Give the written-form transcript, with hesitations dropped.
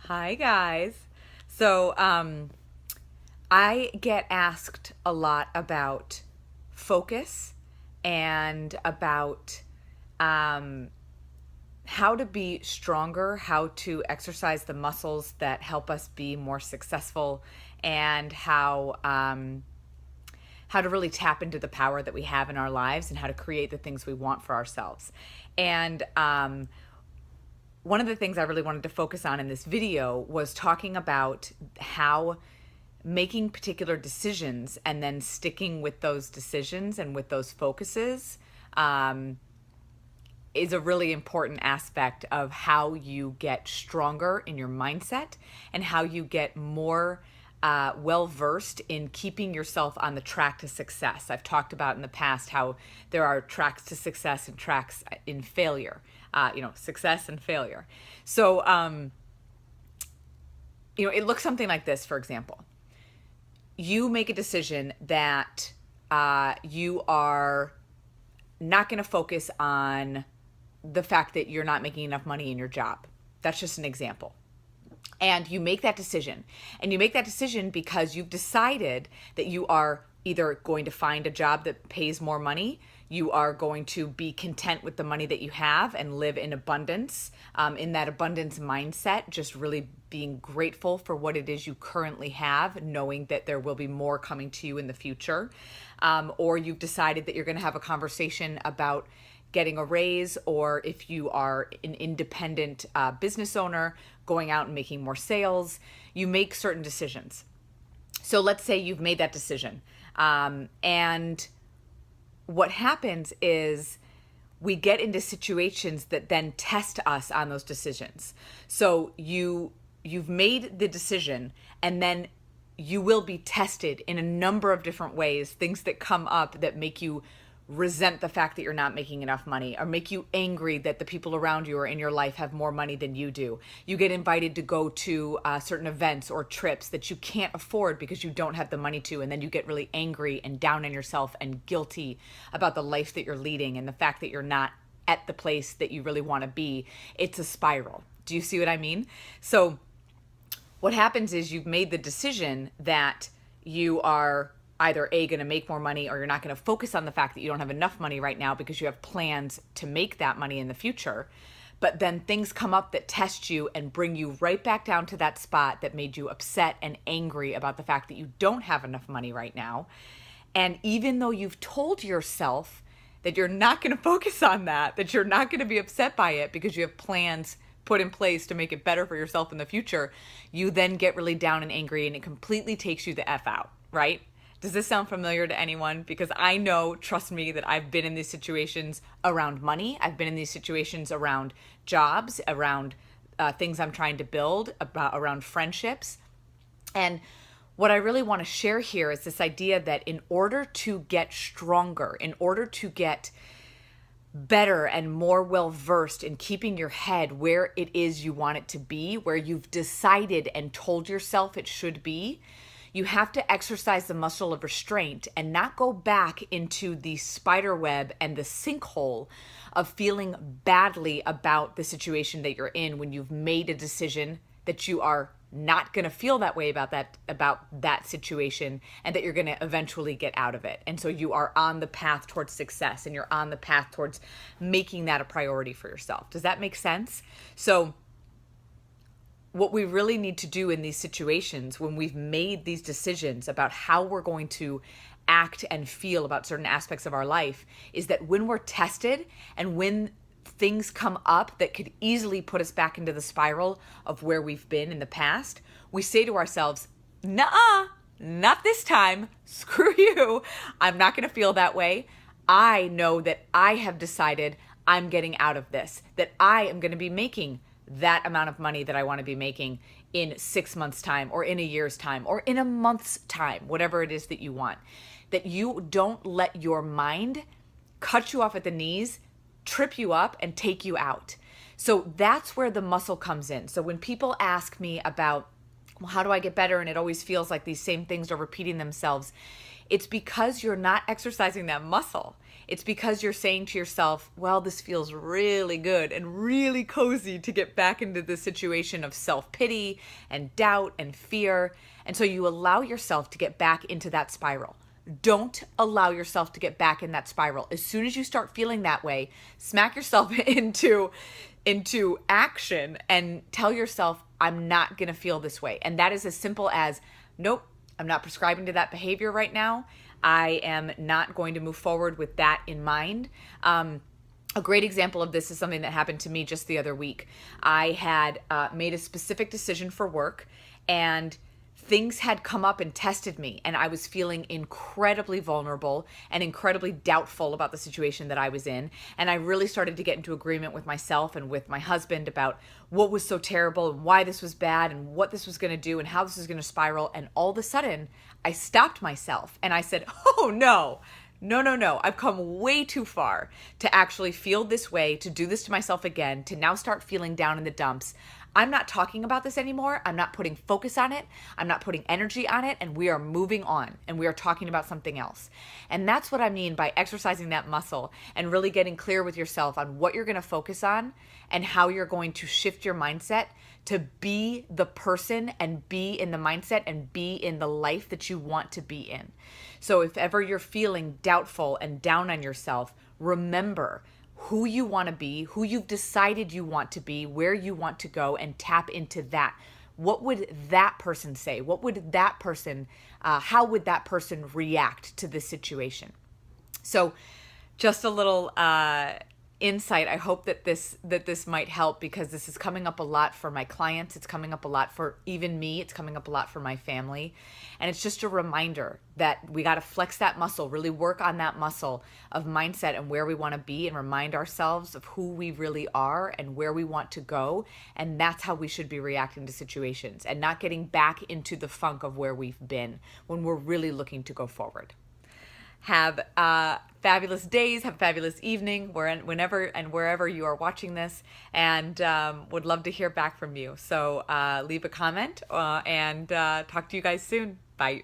Hi, guys. So, I get asked a lot about focus and about um, how to be stronger, how to exercise the muscles that help us be more successful, and how to really tap into the power that we have in our lives and how to create the things we want for ourselves. And one of the things I really wanted to focus on in this video was talking about how making particular decisions and then sticking with those decisions and with those focuses is a really important aspect of how you get stronger in your mindset and how you get more well versed in keeping yourself on the track to success. I've talked about in the past how there are tracks to success and tracks in failure, success and failure. So, it looks something like this, for example. You make a decision that you are not going to focus on the fact that you're not making enough money in your job. That's just an example. And you make that decision. And you make that decision because you've decided that you are either going to find a job that pays more money, you are going to be content with the money that you have and live in abundance, in that abundance mindset, just really being grateful for what it is you currently have, knowing that there will be more coming to you in the future. Or you've decided that you're going to have a conversation about getting a raise, or if you are an independent business owner, going out and making more sales. You make certain decisions. So let's say you've made that decision. And what happens is we get into situations that then test us on those decisions. So you've made the decision, and then you will be tested in a number of different ways, things that come up that make you resent the fact that you're not making enough money, or make you angry that the people around you or in your life have more money than you do. You get invited to go to certain events or trips that you can't afford because you don't have the money to, and then you get really angry and down on yourself and guilty about the life that you're leading and the fact that you're not at the place that you really want to be. It's a spiral. Do you see what I mean? So what happens is you've made the decision that you are either A, going to make more money, or you're not going to focus on the fact that you don't have enough money right now because you have plans to make that money in the future. But then things come up that test you and bring you right back down to that spot that made you upset and angry about the fact that you don't have enough money right now. And even though you've told yourself that you're not going to focus on that you're not going to be upset by it because you have plans put in place to make it better for yourself in the future, you then get really down and angry, and it completely takes you the F out, right? Does this sound familiar to anyone? Because I know, trust me, that I've been in these situations around money. I've been in these situations around jobs, around things I'm trying to build, around friendships. And what I really want to share here is this idea that in order to get stronger, in order to get better and more well-versed in keeping your head where it is you want it to be, where you've decided and told yourself it should be, you have to exercise the muscle of restraint and not go back into the spider web and the sinkhole of feeling badly about the situation that you're in when you've made a decision that you are not going to feel that way about that situation, and that you're going to eventually get out of it. And so you are on the path towards success, and you're on the path towards making that a priority for yourself. Does that make sense? So what we really need to do in these situations, when we've made these decisions about how we're going to act and feel about certain aspects of our life, is that when we're tested and when things come up that could easily put us back into the spiral of where we've been in the past, we say to ourselves, "Nuh-uh, not this time. Screw you. I'm not going to feel that way. I know that I have decided I'm getting out of this, that I am going to be making that amount of money that I want to be making in 6 months' time, or in a year's time, or in a month's time, whatever it is that you want." That you don't let your mind cut you off at the knees, trip you up, and take you out. So that's where the muscle comes in. So when people ask me about, well, how do I get better? And it always feels like these same things are repeating themselves. It's because you're not exercising that muscle. It's because you're saying to yourself, well, this feels really good and really cozy to get back into the situation of self-pity and doubt and fear. And so you allow yourself to get back into that spiral. Don't allow yourself to get back in that spiral. As soon as you start feeling that way, smack yourself into action and tell yourself, I'm not going to feel this way. And that is as simple as, nope, I'm not prescribing to that behavior right now. I am not going to move forward with that in mind. A great example of this is something that happened to me just the other week. I had made a specific decision for work, and things had come up and tested me, and I was feeling incredibly vulnerable and incredibly doubtful about the situation that I was in. And I really started to get into agreement with myself and with my husband about what was so terrible and why this was bad and what this was going to do and how this was going to spiral. And all of a sudden, I stopped myself and I said, oh no. No. I've come way too far to actually feel this way, to do this to myself again, to now start feeling down in the dumps. I'm not talking about this anymore. I'm not putting focus on it. I'm not putting energy on it. And we are moving on and we are talking about something else. And that's what I mean by exercising that muscle and really getting clear with yourself on what you're going to focus on and how you're going to shift your mindset to be the person and be in the mindset and be in the life that you want to be in. So if ever you're feeling doubtful and down on yourself, remember who you want to be, who you've decided you want to be, where you want to go, and tap into that. What would that person say? What would that person, how would that person react to this situation? So just a little insight. I hope that this might help, because this is coming up a lot for my clients. It's coming up a lot for even me. It's coming up a lot for my family. And it's just a reminder that we got to flex that muscle, really work on that muscle of mindset and where we want to be, and remind ourselves of who we really are and where we want to go. And that's how we should be reacting to situations, and not getting back into the funk of where we've been when we're really looking to go forward. Have fabulous days, have a fabulous evening, whenever and wherever you are watching this, and would love to hear back from you. So leave a comment and talk to you guys soon. Bye.